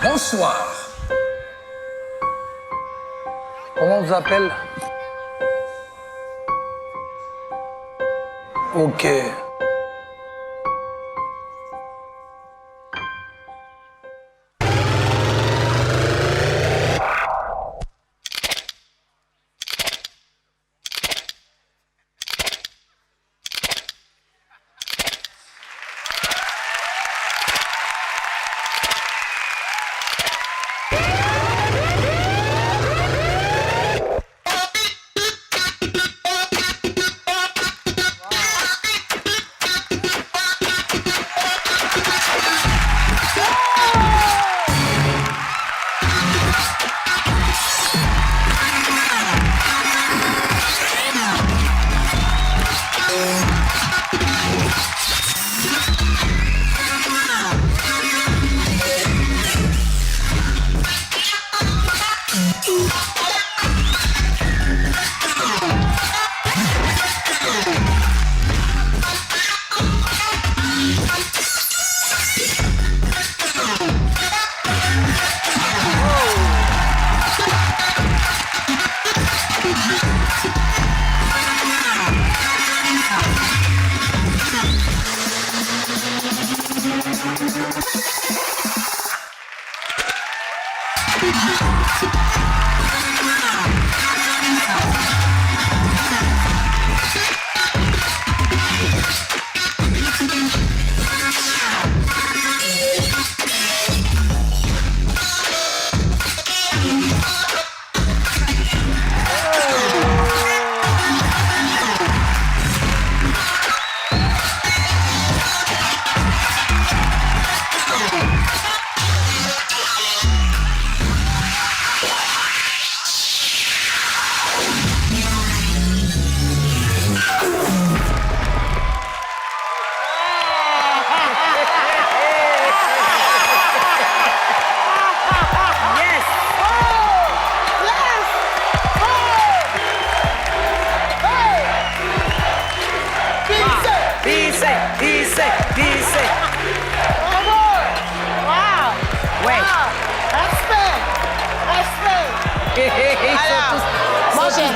Bonsoir. Comment on vous appelle? Ok.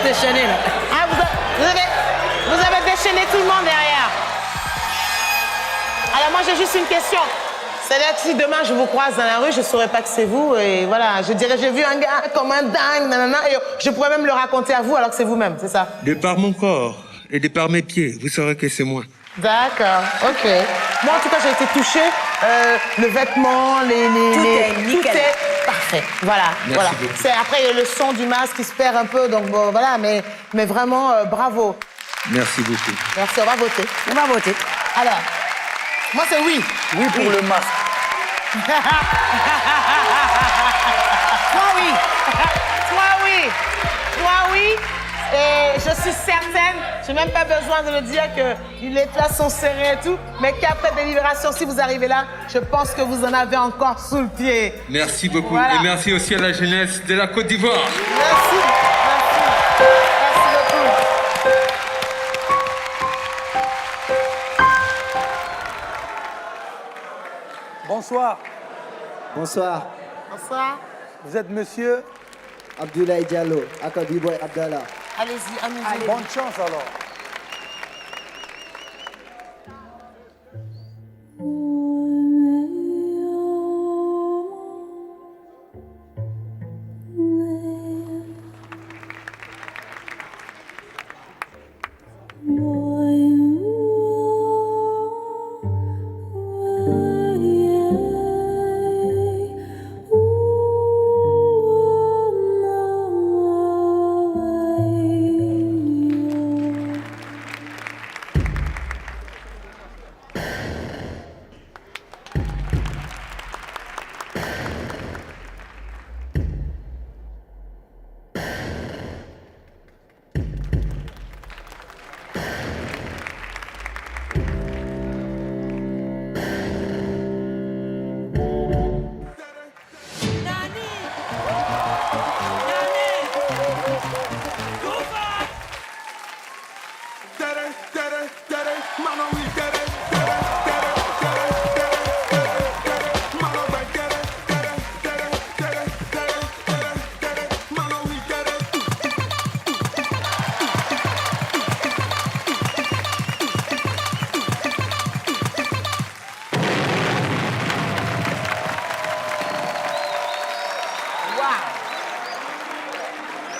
Déchaîné, là. Ah, vous avez déchaîné tout le monde derrière. Alors moi j'ai juste une question. C'est-à-dire que si demain je vous croise dans la rue, je ne saurais pas que c'est vous et voilà, je dirais j'ai vu un gars comme un dingue, nanana, et je pourrais même le raconter à vous alors que c'est vous-même, c'est ça? De par mon corps et de par mes pieds, vous saurez que c'est moi. D'accord, ok. Moi en tout cas j'ai été touchée, le vêtement, tout est parfait. Voilà, voilà. C'est après le son du masque qui se perd un peu, donc bon, voilà, mais vraiment bravo. Merci beaucoup. Merci, on va voter. On va voter. Alors, moi c'est oui. Oui pour le masque. Toi oui. Toi oui. Toi oui. Et je suis certaine, je n'ai même pas besoin de le dire que les classes sont serrées et tout, mais qu'après délibération, si vous arrivez là, je pense que vous en avez encore sous le pied. Merci beaucoup. Voilà. Et merci aussi à la jeunesse de la Côte d'Ivoire. Merci. Merci beaucoup. Bonsoir. Bonsoir. Bonsoir. Vous êtes monsieur? Abdoulaye Diallo, Akabi Boy Abdallah. Allez-y, amusez-vous. Bonne chance alors.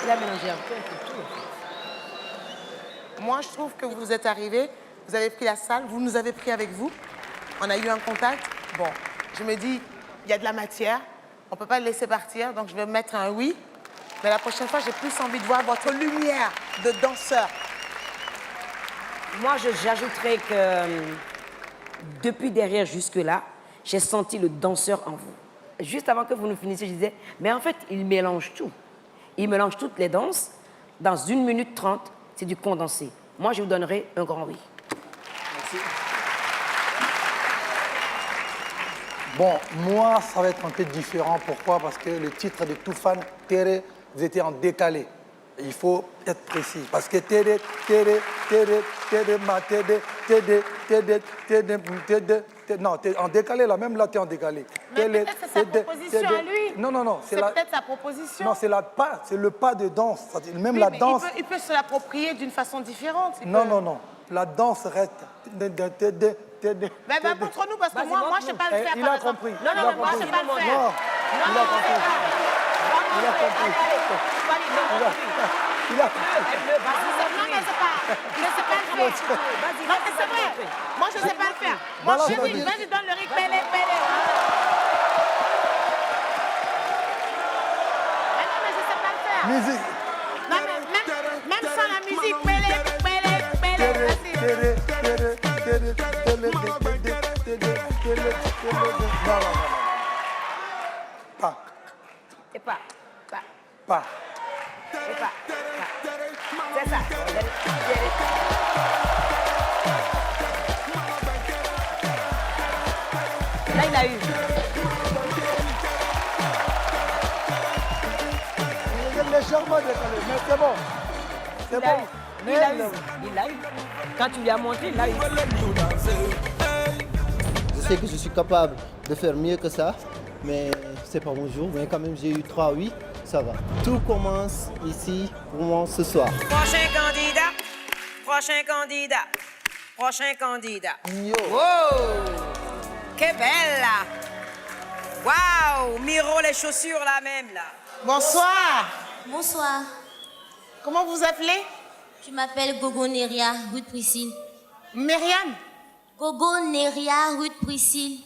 Il a mélangé un peu. Moi, je trouve que vous êtes arrivés, vous avez pris la salle, vous nous avez pris avec vous. On a eu un contact. Bon, je me dis, il y a de la matière. On ne peut pas le laisser partir, donc je vais mettre un oui. Mais la prochaine fois, j'ai plus envie de voir votre lumière de danseur. Moi, j'ajouterais que depuis derrière jusque-là, j'ai senti le danseur en vous. Juste avant que vous nous finissiez, je disais, mais en fait, il mélange tout. Il mélange toutes les danses. Dans 1 minute 30, c'est du condensé. Moi, je vous donnerai un grand oui. Merci. Bon, moi, ça va être un peu différent. Pourquoi? Parce que le titre de Toufan, Tere, vous étiez en décalé. Il faut être précis. Parce que Tere, Tere, Tere, Tere, ma Tere, Tere, Tere, Tere, Tere, non, t'es en décalé là, même là, t'es en décalé. Mais peut-être c'est sa proposition à lui. Non, non, non. C'est peut-être sa proposition. Non, c'est le pas de danse. Même Oui, la mais danse. il peut se l'approprier d'une façon différente. Non, non, non. La danse reste. Mais montre-nous, parce que moi, je ne sais pas le faire. Il a compris. Non, non, mais moi, je ne sais pas le faire. Non, il a compris. Il a compris. Il a compris. Non, mais c'est pas le faire. Non, mais c'est vrai. Moi, je ne sais pas le faire. Moi, je dis, vas-y, donne le rythme. Pélé. Non, mais je ne sais pas le faire. Musique. Non, mais même sans la musique, pélé. Pas. Et pas. Pas. Et pas. C'est ça. Là, il a eu. Il est légèrement décalé, mais c'est bon. C'est bon. Il a eu. Quand tu lui as montré, il a eu. Je sais que je suis capable de faire mieux que ça, mais c'est pas mon jour. Mais quand même, j'ai eu 3 oui, ça va. Tout commence ici pour moi ce soir. Prochain candidat. Yo. Wow! Que belle là! Waouh! Miro les chaussures là même là. Bonsoir. Bonsoir, Comment vous appelez? je m'appelle Gogo Neria, rue de Priscille. Myriam. Gogo Neria, rue de Priscille.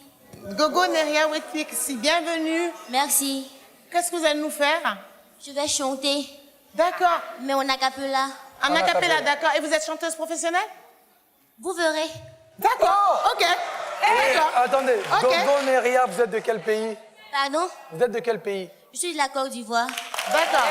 Gogo Neria Wetpixi, bienvenue. Merci. Qu'est-ce que vous allez nous faire? Je vais chanter, D'accord. mais en acapella. En acapella, d'accord. Et vous êtes chanteuse professionnelle? Vous verrez. D'accord. Ok. D'accord. Attendez, Ok. Gogo Neria, vous êtes de quel pays? Pardon? Vous êtes de quel pays? Je suis de la Côte d'Ivoire. D'accord.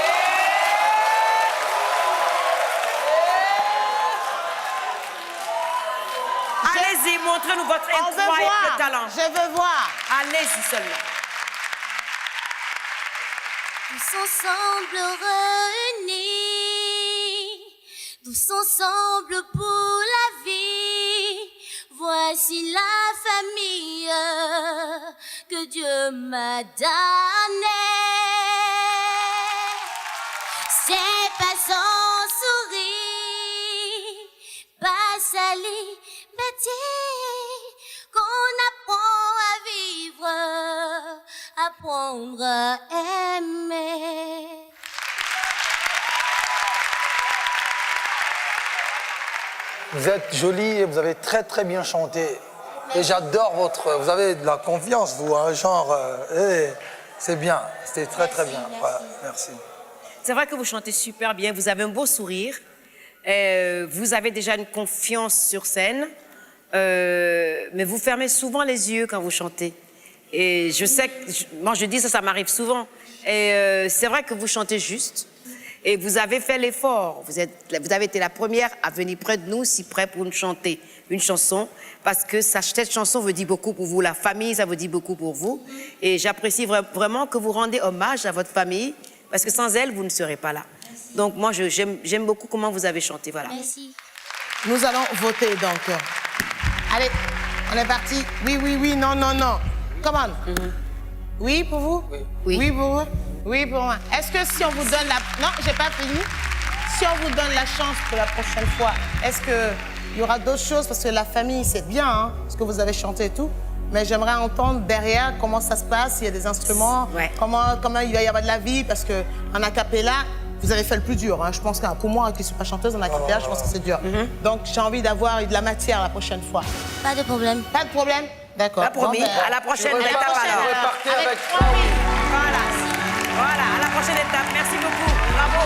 Allez-y, montrez-nous votre On veut incroyable voir. talent. Je veux voir. Allez-y seulement. Tous ensemble réunis, tous ensemble pour la vie. Voici la famille que Dieu m'a donnée. C'est pas sans sourire, pas sali, qu'on apprend à vivre, apprendre à aimer. Vous êtes jolie et vous avez très très bien chanté. Et j'adore vous avez de la confiance, vous, hein, genre, c'est bien, c'était très très bien. Merci. Voilà, merci. C'est vrai que vous chantez super bien, vous avez un beau sourire, vous avez déjà une confiance sur scène, mais vous fermez souvent les yeux quand vous chantez. Et je sais que, moi je dis ça, ça m'arrive souvent. Et c'est vrai que vous chantez juste. Et vous avez fait l'effort. Vous avez été la première à venir près de nous, si près pour nous chanter une chanson. Parce que cette chanson veut dire beaucoup pour vous. La famille, ça veut dire beaucoup pour vous. Et j'apprécie vraiment que vous rendez hommage à votre famille. Parce que sans elle, vous ne serez pas là. Merci. Donc moi, j'aime beaucoup comment vous avez chanté. Voilà. Merci. Nous allons voter donc. Allez, on est parti. Oui, non. Come on. Oui pour vous? Oui. Oui pour vous? Oui pour moi. Est-ce que si on vous donne la... Non, j'ai pas fini. Si on vous donne la chance pour la prochaine fois, est-ce qu'il y aura d'autres choses? Parce que la famille, c'est bien, hein, ce que vous avez chanté et tout. Mais j'aimerais entendre derrière comment ça se passe, s'il y a des instruments, Ouais. comment il va y avoir de la vie. Parce qu'en acapella, vous avez fait le plus dur. Hein. Je pense que pour moi, qui ne suis pas chanteuse en acapella, je pense que c'est dur. Donc, j'ai envie d'avoir de la matière la prochaine fois. Pas de problème. Pas de problème? D'accord. Pas promis. Bon, ben, À la prochaine à la étape prochaine, alors. repartez avec 3 000. Voilà. Voilà, à la prochaine étape. Merci beaucoup. Bravo.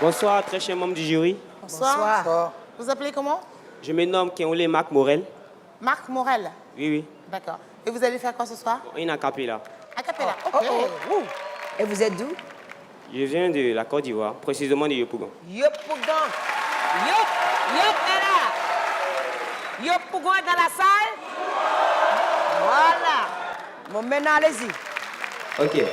Bonsoir, très chers membres du jury. Bonsoir. Ça, Vous appelez comment? Je me nomme Kenolé Marc Morel. Marc Morel. Oui, oui. D'accord. Et vous allez faire quoi ce soir? Une acapella. A cappella. OK. Et vous êtes d'où? Je viens de la Côte d'Ivoire, précisément de Yopougon. Yopougon. Yop est là. Yopougon est dans la salle. Voilà. Bon, maintenant, allez-y. Ok.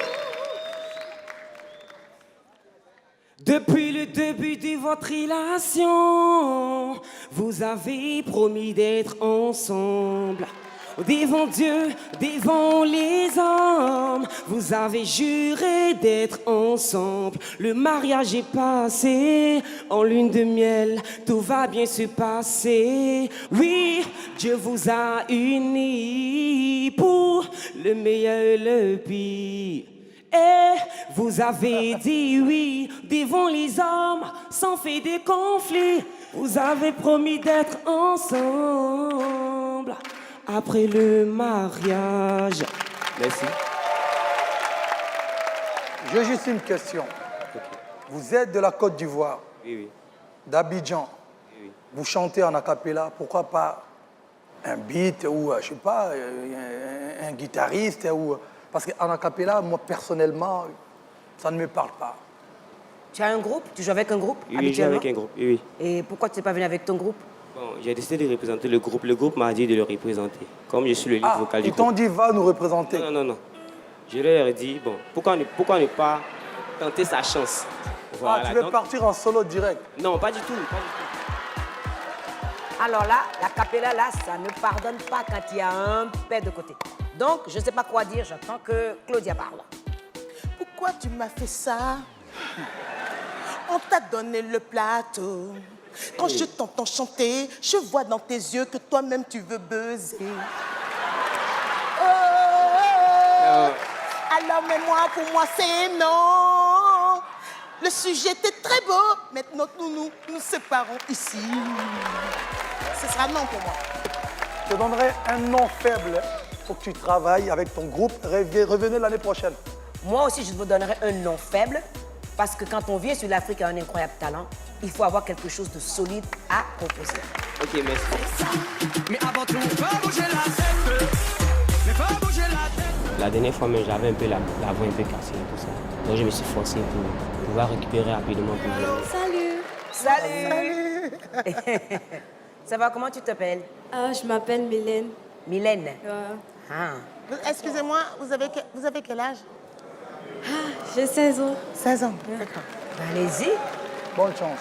Depuis le début de votre relation, vous avez promis d'être ensemble. Devant Dieu, devant les hommes, vous avez juré d'être ensemble. Le mariage est passé en lune de miel, tout va bien se passer. Oui, Dieu vous a unis pour le meilleur et le pire. Et vous avez dit oui devant les hommes, sans faire de conflit. Vous avez promis d'être ensemble après le mariage. Merci. j'ai juste une question. Vous êtes de la Côte d'Ivoire, Oui, oui. d'Abidjan. Oui. Vous chantez en acapella, pourquoi pas un beat ou, je sais pas, un guitariste ou... Parce qu'en acapella, moi, personnellement, ça ne me parle pas. Tu as un groupe? Tu joues avec un groupe? Oui, oui, je joue habituellement? avec un groupe. Oui, oui. Et pourquoi tu n'es pas venu avec ton groupe? Bon, j'ai décidé de représenter le groupe. Le groupe m'a dit de le représenter. Comme je suis le lead Ah, vocal du ils t'ont groupe. dit, va nous représenter. Non, non, non. Je leur ai dit, bon, pourquoi ne pas tenter sa chance? Voilà. Ah, tu veux Donc- partir en solo direct. Non, pas du tout. Pas du tout. Alors là, la capella, là, ça ne pardonne pas quand il y a un père de côté. Donc, je ne sais pas quoi dire, j'attends que Claudia parle. Pourquoi tu m'as fait ça? On t'a donné le plateau. Quand je t'entends chanter, je vois dans tes yeux que toi-même tu veux buzzer. Oh, alors mais moi, pour moi, c'est non. Le sujet était très beau. Maintenant, nous séparons ici. Ce sera non pour moi. Je te donnerai un nom faible pour que tu travailles avec ton groupe. Revenez l'année prochaine. Moi aussi, je vous donnerai un nom faible, parce que quand on vient sur l'Afrique à un incroyable talent, il faut avoir quelque chose de solide à proposer. Ok, merci. Mais avant tout, pas bouger la tête. Mais pas bouger la tête. La dernière fois, même, j'avais un peu la voix un peu cassée et tout ça. Donc, je me suis forcé pour pouvoir récupérer rapidement. Salut. Ça va, comment tu t'appelles? Je m'appelle Mylène. Mylène. Ah. Excusez-moi, vous avez quel âge? J'ai 16 ans. 16 ans. D'accord. Allez-y. Bonne chance.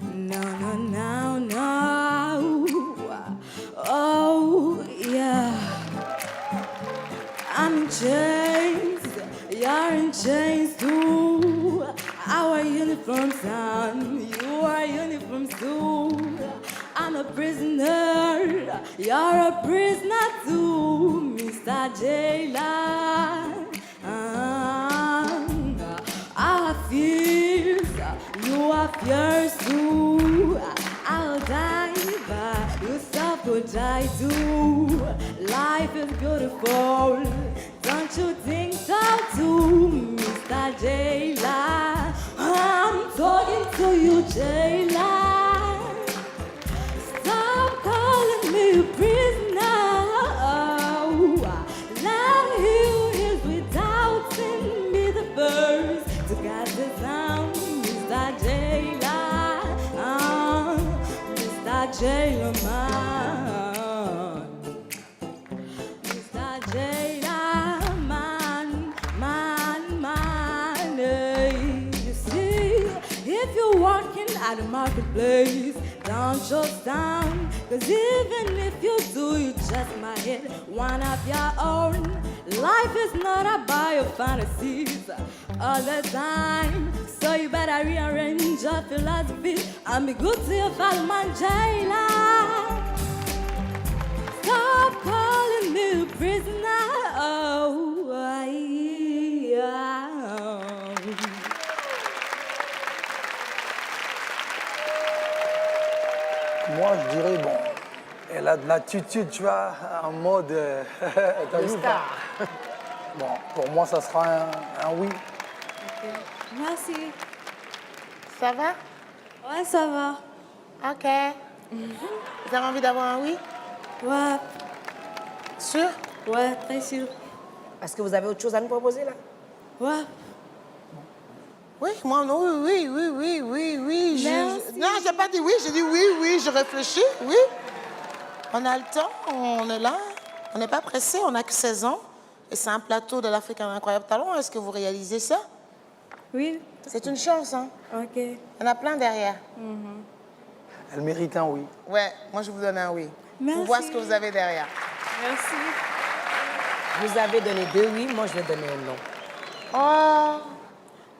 No, no, no, no. Oh, yeah. I'm in chains. You're in chains too. Our uniforms on. You are uniforms too. I'm a prisoner. You're a prisoner too, Mr. Jailer. I have fears. You have yours too. I'll die, but yourself will die too. Life is beautiful. Don't you think so too, Mr. Jailer? I'm talking to you, Jailer. Stop calling me a prisoner. Love you is without sin. Be the first to catch the sound, Mr. Jailer. Mr. Jailer man. Mr. Jailer man. You see, if you at the marketplace. Don't just down, cause even if you do, you just might hit one of your own. Life is not about your fantasies all the time. So you better rearrange your philosophy and be good to your fellow man, jailer. Stop calling me a prisoner. Oh, Moi, je dirais, bon, elle a de l'attitude, tu vois, en mode... t'as vu ou pas? Bon, pour moi, ça sera un oui. Merci. Ça va? Ouais, ça va. OK. Vous avez envie d'avoir un oui? Ouais, Sûr? ouais, très sûr. Est-ce que vous avez autre chose à nous proposer là? Ouais. Oui, moi, non, oui. Merci. Non, j'ai pas dit oui, j'ai dit oui, je réfléchis, oui. On a le temps, on est là, on n'est pas pressé, on n'a que 16 ans. Et c'est un plateau de l'Afrique un incroyable talent. Est-ce que vous réalisez ça? Oui. C'est une chance, hein? OK. Il y en a plein derrière. Elle mérite un oui. Ouais, moi, je vous donne un oui. Merci. Pour voir ce que vous avez derrière. Merci. Vous avez donné 2 oui, moi je vais donner un non. Oh!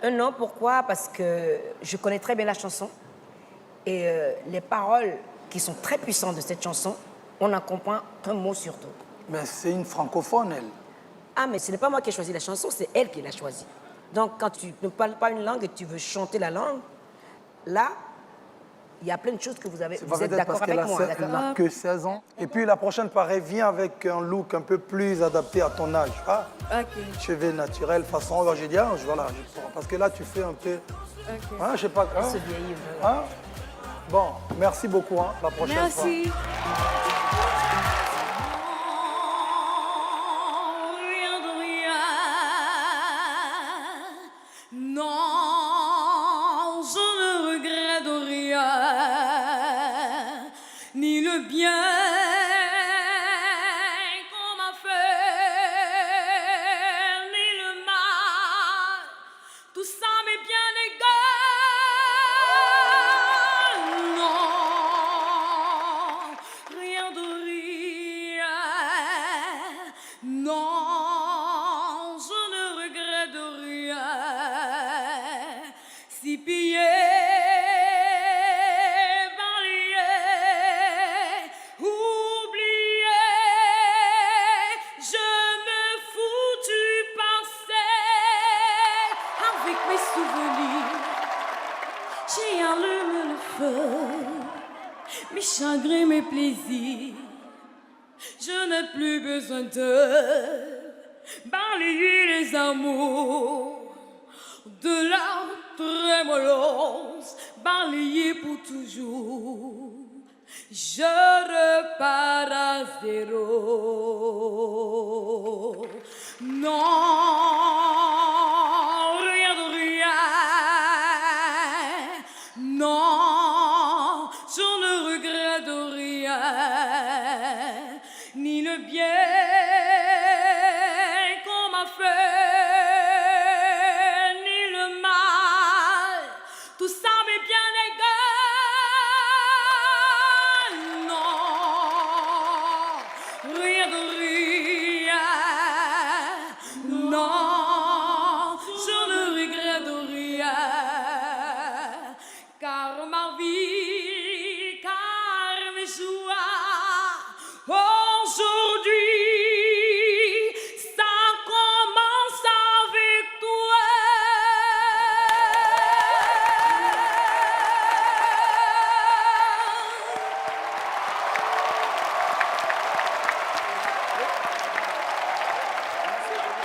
Un non, pourquoi? Parce que je connais très bien la chanson et les paroles qui sont très puissantes de cette chanson, on n'en comprend qu'un mot sur deux. Mais c'est une francophone, elle. Ah, mais ce n'est pas moi qui ai choisi la chanson, c'est elle qui l'a choisie. Donc, quand tu ne parles pas une langue et tu veux chanter la langue, là, il y a plein de choses que vous avez. C'est Vous pas êtes peut-être parce d'accord qu'elle avec moi, elle d'accord? n'a que 16 ans. Et puis la prochaine, pareil, vient avec un look un peu plus adapté à ton âge. Tu vois? OK. Cheveux naturels, façon. J'ai dit, ah, voilà, parce que là, tu fais un peu. OK. Hein, je sais pas. Hein? Se vieillir. Hein? Bon, merci beaucoup. Hein, la prochaine fois. Merci. Rien de rien. Non, je ne regrette rien. Ni le bien qu'on m'a fait, ni le mal. Tout ça m'est bien égal. Non, rien de rien. Non, je ne regrette rien. Si pillé, balayé, oublié, je me fous du passé. Avec mes souvenirs, j'ai allumé le feu. Mes chagrins, mes plaisirs, je n'ai plus besoin de balayer les amours de la trémolence, balayer pour toujours. Je repars à zéro. Non, rien de rien. Non, je ne regrette rien, ni le bien qu'on m'a fait, ni le mal. Tout ça m'est bien égal. Non, rien de rien. Non, je ne regrette rien. Car ma vie, car mes joies, aujourd'hui, ça commence avec toi.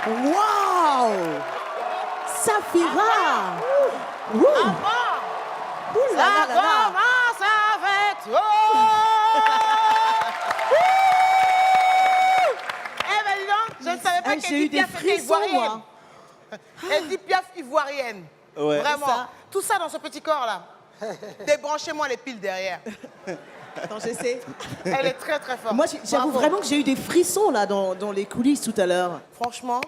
Wow! Safira! Ouh! Ouh là Ça là là là. commence avec toi! Eh ben dis donc, je ne savais pas J'ai qu'elle dit eu des Piaf était frissons, ivoirienne. moi. Elle dit Piaf ivoirienne. Ouais. Vraiment. C'est ça. Tout ça dans ce petit corps-là. Débranchez-moi les piles derrière. Attends, j'essaie. Elle est très très forte. Moi, j'avoue Bravo. vraiment que j'ai eu des frissons là dans les coulisses tout à l'heure. Franchement,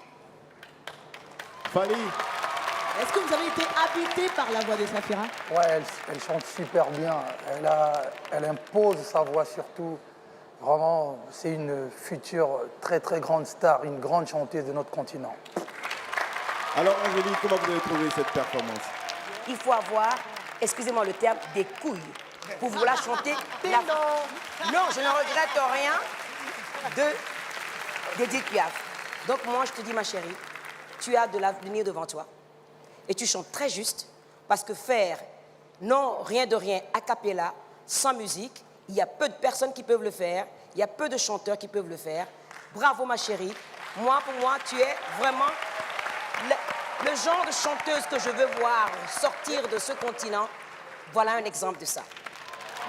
Fally, Est-ce que vous avez été habité par la voix de Safira? Ouais, elle chante super bien. Elle impose sa voix surtout. Vraiment, c'est une future très très grande star, une grande chanteuse de notre continent. Alors Angélique, comment vous avez trouvé cette performance? Il faut avoir, excusez-moi le terme, des couilles pour vouloir chanter. Non, je ne regrette rien d'Edith Piaf. Donc moi, je te dis, ma chérie, tu as de l'avenir devant toi. Et tu chantes très juste, parce que faire non, rien de rien, a cappella, sans musique, il y a peu de personnes qui peuvent le faire, il y a peu de chanteurs qui peuvent le faire. Bravo, ma chérie. Moi, pour moi, tu es vraiment le genre de chanteuse que je veux voir sortir de ce continent. Voilà un exemple de ça.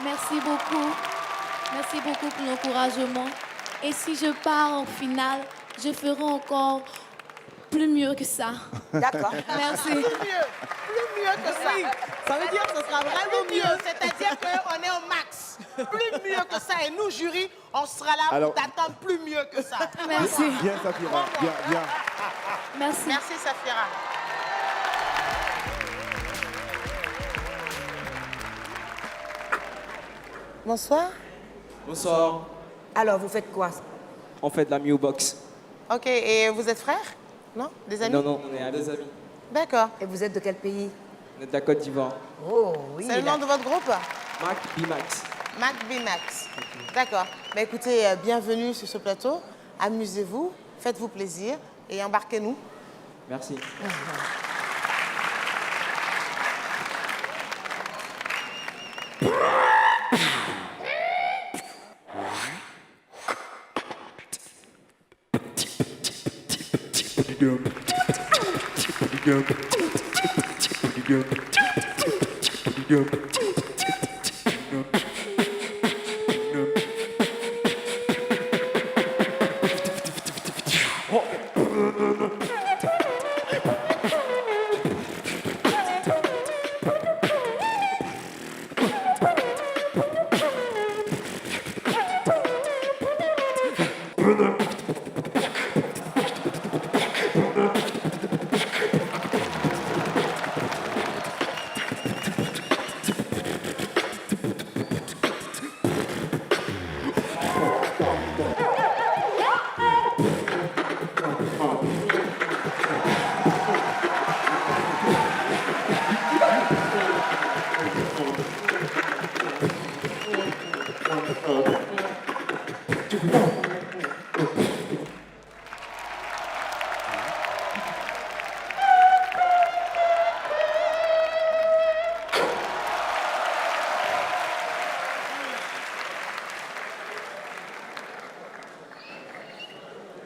Merci beaucoup. Merci beaucoup pour l'encouragement. Et si je pars en finale, je ferai encore plus mieux que ça. D'accord. Merci. Plus mieux que ça. Ça veut dire que ce sera vraiment mieux. C'est-à-dire qu'on est au max. Plus mieux que ça. Et nous, jury, on sera là pour t'attendre plus mieux que ça. Merci. Bien Safira, bien, bien. Merci. Merci, Safira. Bonsoir. Bonsoir. Alors, vous faites quoi? On fait de la Mewbox. Ok, et vous êtes frères? Non? Des amis? Non, on est des amis. D'accord. Et vous êtes de quel pays? On est de la Côte d'Ivoire. Oh, oui. C'est le nom de votre groupe? Mac B-Max. Mac B-Max. D'accord. Bah, écoutez, bienvenue sur ce plateau. Amusez-vous, faites-vous plaisir et embarquez-nous. Merci.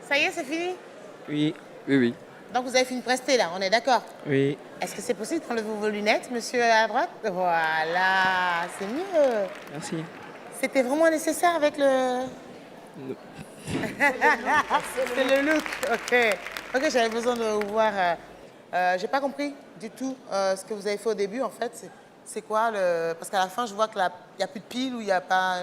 Ça y est, c'est fini? Oui, oui, oui. Donc vous avez fini de prester là, on est d'accord? Oui. Est-ce que c'est possible d'enlever vos lunettes, monsieur à droite? Voilà, c'est mieux. Merci. C'était vraiment nécessaire avec le... Non. C'est le look, ok. Ok, j'avais besoin de vous voir. J'ai pas compris du tout ce que vous avez fait au début, en fait. C'est quoi le... Parce qu'à la fin, je vois qu'il n'y a plus de pile ou il n'y a pas...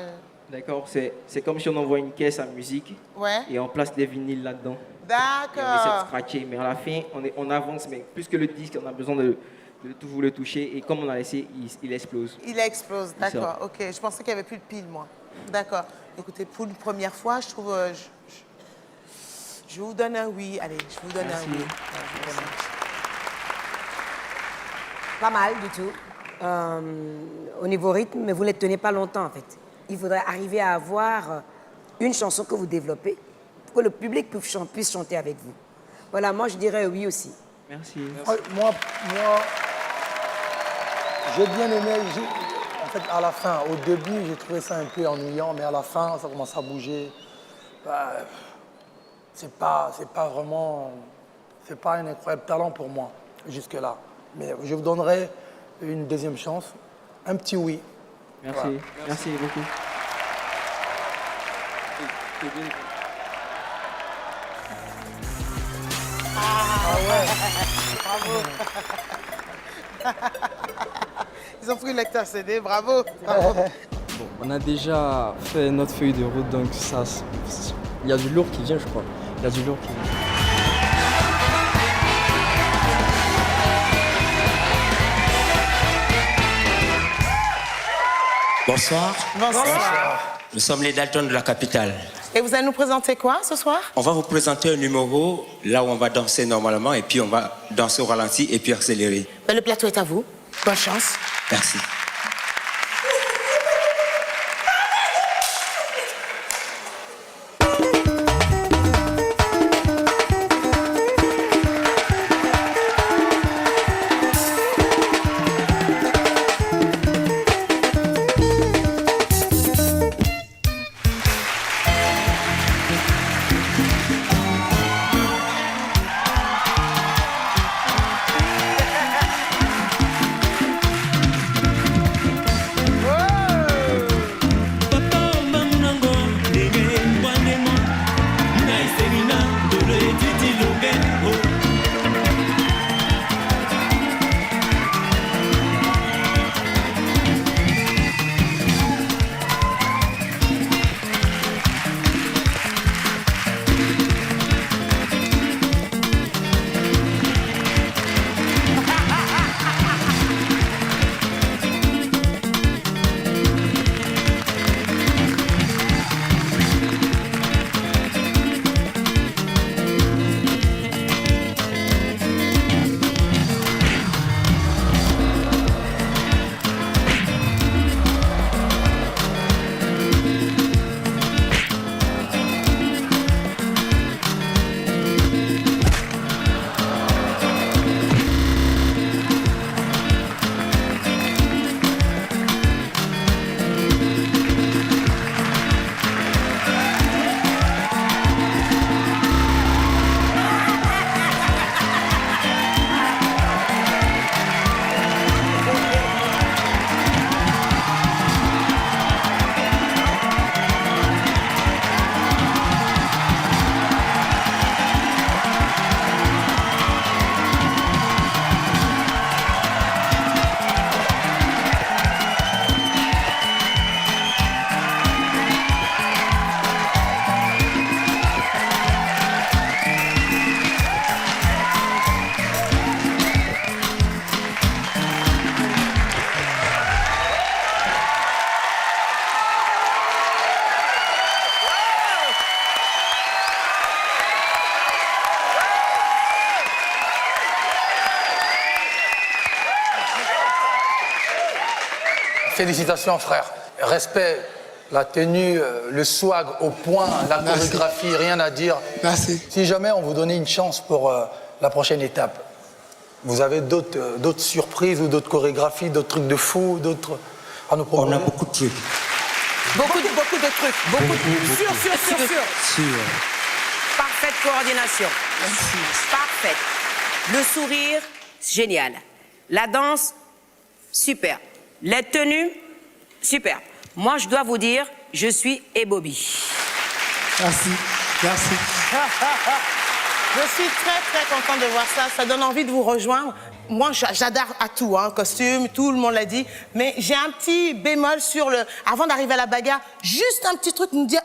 D'accord, c'est comme si on envoie une caisse à musique Ouais. et on place des vinyles là-dedans. Et on essaie de D'accord. scratcher, mais à la fin, on avance, mais plus que le disque, on a besoin de toujours le toucher et comme on a laissé, il explose. Il explose, C'est ça. d'accord. Ok, je pensais qu'il n'y avait plus de pile, moi. D'accord. Écoutez, pour une première fois, je trouve... je vous donne un oui. Allez, je vous donne Merci. un oui. Ouais, je vous donne un oui. Pas mal du tout. Au niveau rythme, mais vous ne les tenez pas longtemps, en fait. Il faudrait arriver à avoir une chanson que vous développez pour que le public puisse chanter avec vous. Voilà, moi, je dirais oui aussi. Merci. Moi, j'ai bien aimé. En fait, à la fin, au début, j'ai trouvé ça un peu ennuyant, mais à la fin, ça commence à bouger. Bah, c'est pas vraiment... C'est pas un incroyable talent pour moi, jusque-là. Mais je vous donnerai une deuxième chance. Un petit oui. Merci. Voilà. Merci beaucoup. Ils ont pris le lecteur CD, bravo. Bravo. On a déjà fait notre feuille de route, donc ça, il y a du lourd qui vient, je crois. Il y a du lourd qui vient. Bonsoir. Bonsoir. Nous sommes les Dalton de la capitale. Et vous allez nous présenter quoi ce soir? On va vous présenter un numéro là où on va danser normalement et puis on va danser au ralenti et puis accélérer. Ben, le plateau est à vous. Bonne chance. Merci. Félicitations, frère. Respect, la tenue, le swag au point, la chorégraphie, rien à dire. Merci. Si jamais on vous donnait une chance pour la prochaine étape, vous avez d'autres surprises ou d'autres chorégraphies, d'autres trucs de fou, d'autres à nous proposer? On a beaucoup de trucs. Beaucoup de trucs. Beaucoup de Sûr. Parfaite coordination. Parfaite. Le sourire, génial. La danse, super. Les tenues, super. Moi, je dois vous dire, je suis ébobie. Merci. Je suis très contente de voir ça. Ça donne envie de vous rejoindre. Moi, j'adore à tout, hein, costume, tout le monde l'a dit. Mais j'ai un petit bémol sur le... Avant d'arriver à la bagarre, juste un petit truc, nous dire,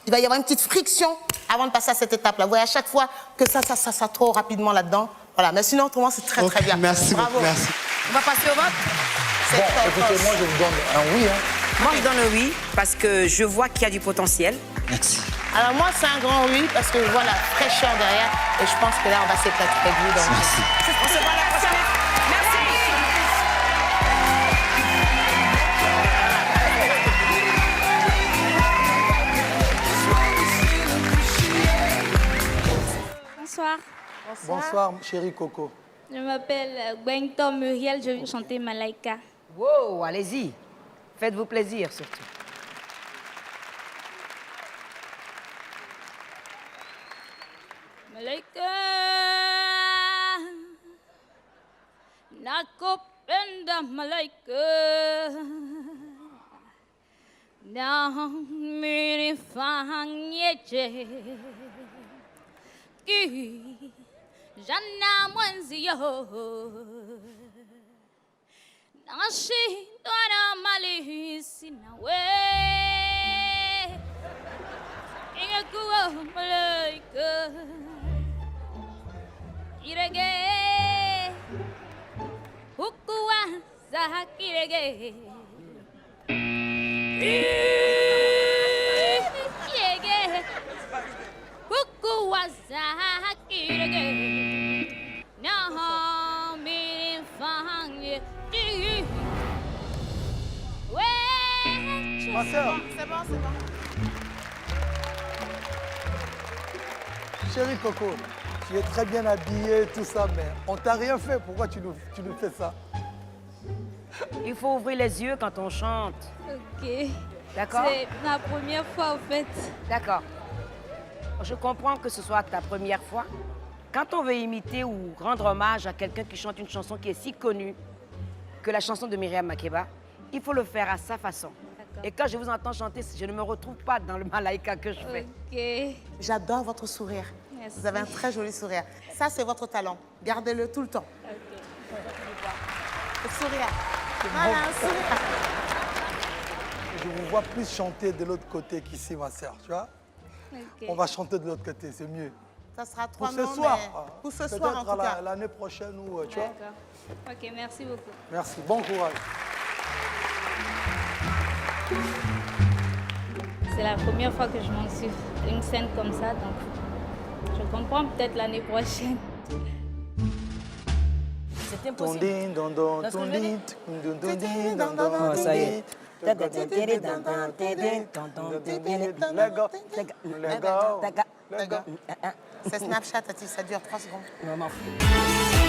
il va y avoir une petite friction avant de passer à cette étape-là. Vous voyez, à chaque fois que ça trop rapidement là-dedans. Voilà, mais sinon, autrement, c'est très bien. Merci Bravo. beaucoup, merci. On va passer au vote? Bon, écoutez, moi je vous donne un oui. Hein. Moi, je donne un oui parce que je vois qu'il y a du potentiel. Merci. Alors moi, c'est un grand oui parce que je vois la fraîcheur derrière et je pense que là, on va s'éclater avec vous. Merci. On se voit la prochaine. Merci. Bonsoir. Bonsoir, chérie Coco. Je m'appelle Gwengtom Muriel, je vais chanter Malaika. Wow, allez-y. Faites-vous plaisir surtout. Malaika, nakupenda malaika, na minifanyeje kijana mwenzio, nashindwa na mali sina we, ingekuwa malaika kirege hukuwa za kirege Ma soeur, C'est bon, c'est bon. chérie Coco, tu es très bien habillée, tout ça, mais on t'a rien fait. Pourquoi tu nous fais ça? Il faut ouvrir les yeux quand on chante. Ok. D'accord? C'est ma première fois, en fait. D'accord. Je comprends que ce soit ta première fois. Quand on veut imiter ou rendre hommage à quelqu'un qui chante une chanson qui est si connue que la chanson de Myriam Makeba, il faut le faire à sa façon. Et quand je vous entends chanter, je ne me retrouve pas dans le malaïka que je fais. Ok. J'adore votre sourire. Merci. Vous avez un très joli sourire. Ça, c'est votre talent. Gardez-le tout le temps. Le sourire. Voilà, un sourire. Je vous vois plus chanter de l'autre côté qu'ici, ma soeur, tu vois? Ok. On va chanter de l'autre côté, c'est mieux. Ça sera Pour 3 ce noms, soir. mais pour ce Peut-être soir, en tout cas. l'année prochaine ou, tu vois? D'accord. Ok, merci beaucoup. Merci, bon courage. C'est la première fois que je monte sur une scène comme ça, donc je comprends peut-être l'année prochaine. C'est Ton impossible. din, don, don, Dans ce que ton je veux din, dire? ton din, don, don, Oh, ça y est. Let go. Let go. C'est Snapchat, ça dure 3 secondes. Non, m'en fous.